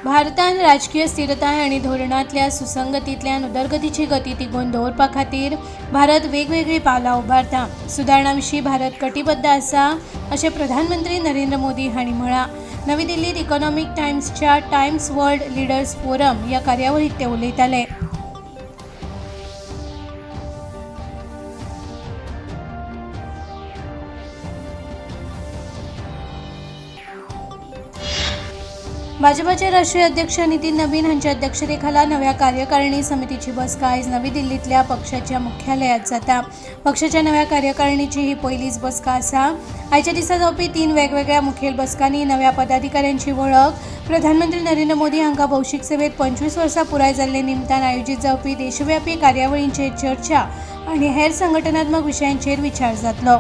भारतान राजकीय स्थिरताय आणि धोरणांतल्या सुसंगतींतल्यान उदरगतीची गती तिगोवन दवरपा खातीर भारत वेगवेगळी पावलां उबारता। सुदारणा विशीं भारत कटिबद्ध आसा अशें प्रधानमंत्री नरेंद्र मोदी हांणी म्हळां। नवी दिल्लीत इकॉनॉमिक टायम्सच्या टायम्स वर्ल्ड लिडर्स फोरम ह्या कार्यावळींत ते उलयताले। भाजपाचे राष्ट्रीय अध्यक्ष नितीन नवीन हांच्या अध्यक्षतेखाला नव्या कार्यकारिणी समितीची बसका आयज नवी दिल्लीतल्या पक्षाच्या मुख्यालयात जाता। पक्षाच्या नव्या कार्यकारिणीची ही पयलीच बसका आसा। आयच्या दिसा जावपी 3 वेगवेगळ्या मुखेल बसकांनी नव्या पदाधिकाऱ्यांची वळख, प्रधानमंत्री नरेंद्र मोदी हांकां भौशीक सेवेत 25 वर्सां पुराय जाल्ले निमतान आयोजीत जावपी देशव्यापी कार्यावळींचेर चर्चा आनी हेर संघटनात्मक विशयांचेर विचार जातलो।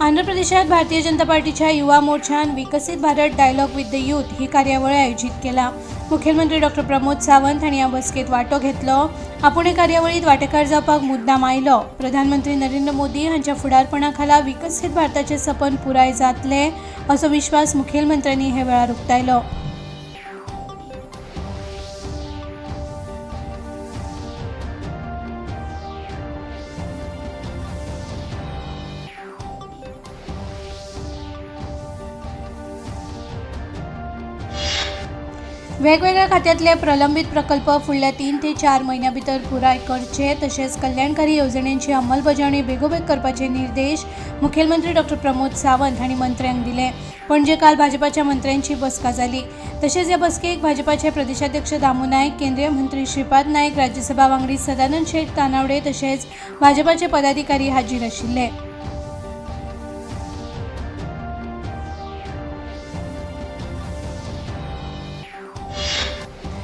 आंध्र प्रदेशात भारतीय जनता पार्टीच्या युवा मोर्चान विकसित Bharat dialogue with the youth ही कार्यावळ आयोजित केला। मुखेलमंत्री डॉ. प्रमोद सावंत हांणी ह्या बसकेत वांटो घेतलो। आपूण हे कार्यावळीत वांटेकार जावपाक मुद्दाम आयलो। प्रधानमंत्री नरेंद्र मोदी हांच्या फुडारपणा खाला विकसीत भारताचे सपन पुराय जातले असो विश्वास मुखेलमंत्र्यांनी हे वेळार उक्तायलो। वेगवेगळ्या खात्यातले प्रलंबित प्रकल्प फुडल्या 3 ते 4 म्हयन्यां भितर पुराय करचे तशेंच कल्याणकारी येवजण्यांची अंमलबजावणी बेगोबेग करपाचे निर्देश मुखेलमंत्री डॉ. प्रमोद सावंत हांणी मंत्र्यांक दिले। पणजे काल भाजपाच्या मंत्र्यांची बसका जाली। तशेंच ह्या बसकेक भाजपाचे प्रदेशाध्यक्ष दामू नायक, केंद्रीय मंत्री श्रीपाद नायक, राज्यसभा वांगडी सदानंद शेट तानावडे तशेंच भाजपाचे पदाधिकारी हाजीर आशिल्ले।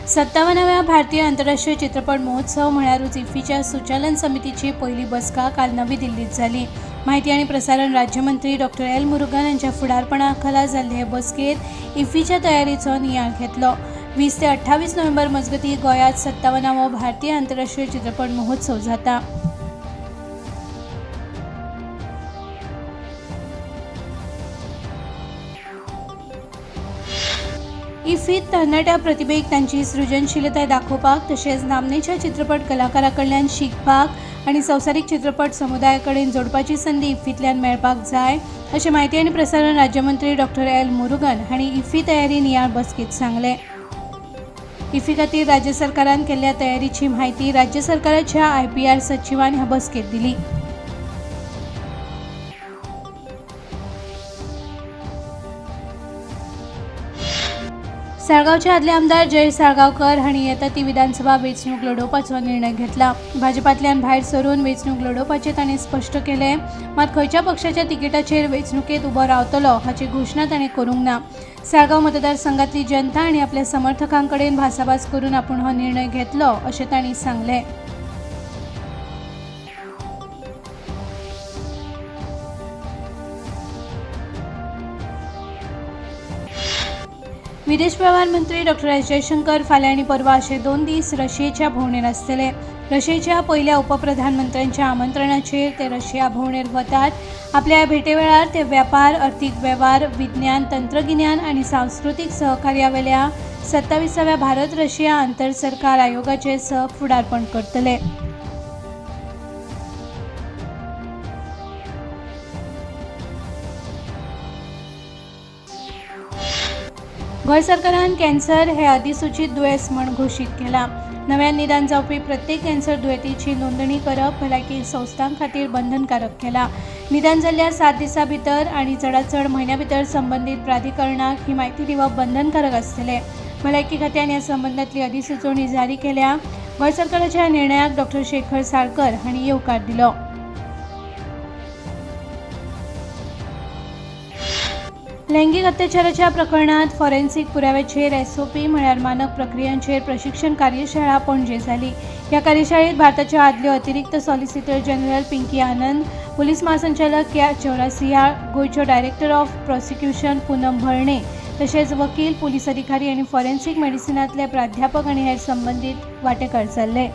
57व्या भारतीय आंतरराष्ट्रीय चित्रपट महोत्सव म्हळ्यारूच इफ्फीच्या सुचालन समितीची पहिली बसका काल नवी दिल्लीत जाली। माहिती आणि प्रसारण राज्यमंत्री डॉ. एल. मुरुगन यांच्या फुडारपणा खाला जाल्ले हे बसकेत इफ्फीच्या तयारीचो नियाळ घेतलो। 20 ते 28 नोव्हेंबर मजगती गोंयांत 57वो भारतीय आंतरराष्ट्रीय चित्रपट महोत्सव जाता। इफ्फीत तरणाट्या प्रतिभेक तांची सृजनशीलताय दाखोवपाक तशेंच नामनेच्या चित्रपट कलाकारां कडल्यान शिकपाक आनी संवसारीक चित्रपट समुदाया कडेन जोडपाची संदी इफ्फींतल्यान मेळपाक जाय अशें माहिती आनी प्रसारण राज्यमंत्री डॉ. एल. मुरुगन हांणी इफ्फी तयारी नियाळ बसकेत सांगलें। इफ्फी खातीर राज्य सरकारान केल्ल्या तयारीची म्हायती राज्य सरकाराच्या IPR सचिवान ह्या बसकेत दिली। साळगांवचे आदले आमदार जय साळगांवकर हांणी येता ती विधानसभा वेंचणूक लडोवपाचो निर्णय घेतला। भाजपांतल्यान भायर सरून वेंचणूक लडोवपाचें तांणी स्पश्ट केलें, मात खंयच्या पक्षाच्या तिकेटाचेर वेंचणुकेंत उबो रावतलो हाची घोशणा ताणें करूंक ना। साळगांव मतदारसंघातली जनता आनी आपल्या समर्थकां कडेन भासाभास करून आपूण हो निर्णय घेतलो अशें तांणी सांगलें। विदेश वेव्हार मंत्री डॉ. एस. जयशंकर फाल्यां आनी परवा अशे 2 दीस रशियेच्या भोंवडेर आसतले। रशियेच्या पयल्या उपप्रधानमंत्र्यांच्या आमंत्रणाचेर ते रशिया भोंवडेर वतात। आपल्या भेटे वेळार ते वेपार, अर्थीक वेव्हार, विज्ञान, तंत्रगिन्यान आनी सांस्कृतीक सहकार्यावेल्या 27व्या भारत रशिया आंतर सरकार आयोगाचे फुडारपण करतले। गोंय सरकारान कॅन्सर हे अधिसूचित दुयेंस म्हूण घोशीत केला। नव्यान निदान जावपी प्रत्येक कॅन्सर दुयेंतीची नोंदणी करप भलायकी संस्थां खातीर बंधनकारक केला। निदान जाल्ल्या 7 दिसां भितर आनी चडांत चड म्हयन्या भितर संबंदीत प्राधिकरणाक ही म्हायती दिवप बंधनकारक आसतलें। भलायकी खात्यान ह्या संबंदांतली अधिसुचोवणी जारी केल्या। गोंय सरकाराच्या ह्या निर्णयाक डॉ. शेखर साळकर हांणी येवकार दिलो। लैंगिक अत्याचाराच्या प्रकरणात फॉरेन्सिक पुराव्याचेर SOP म्हळ्यार मानक प्रक्रियांचेर प्रशिक्षण कार्यशाळा पणजे जाली। ह्या कार्यशाळेत भारताच्या आदल्यो अतिरिक्त सॉलिसिटर जनरल पिंकी आनंद, पुलीस महासंचालक KR चौरासिया, गोंयच्यो डायरेक्टर ऑफ प्रॉसिक्युशन पूनम भरणे तशेंच वकील, पुलीस अधिकारी आनी फॉरेन्सिक मेडिसिनांतले प्राध्यापक आनी हेर संबंदीत वांटेकार जाल्ले।